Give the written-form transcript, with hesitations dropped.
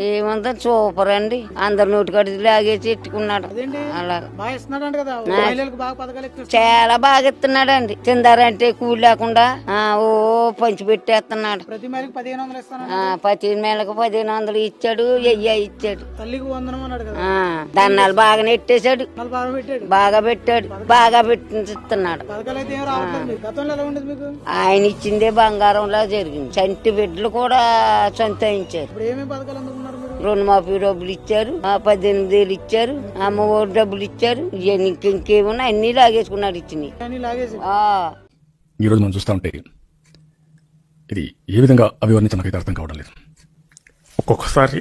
ఏమంతా సూపర్ అండి. అందరు నోటికడికి లాగేసి ఎట్టుకున్నాడు. అలా చాలా బాగా ఇస్తున్నాడు అండి. తిందారంటే కూలి లేకుండా ఓ పంచి పెట్టేస్తున్నాడు. 15 నెలలకు 1500 ఇచ్చాడు. ఇచ్చాడు. దన్నాలు బాగా నెట్టేశాడు. బాగా పెట్టాడు. బాగా పెట్టిస్తున్నాడు. ఆయన ఇచ్చిందే బంగారంలా జరిగింది. చంటి బిడ్డలు కూడా సంతాయించారు. రుణమాఫీ డబ్బులు ఇచ్చారు. 18,000 ఇచ్చారు. అమ్మ ఓడి డబ్బులు ఇచ్చారు. ఇంకేమన్నా అన్ని లాగేసుకున్నాడు. ఇచ్చింది ఈ రోజు మనం చూస్తా ఉంటే ఇది ఏ విధంగా అభివర్ణించి నాకైతే అర్థం కావడం లేదు. ఒక్కొక్కసారి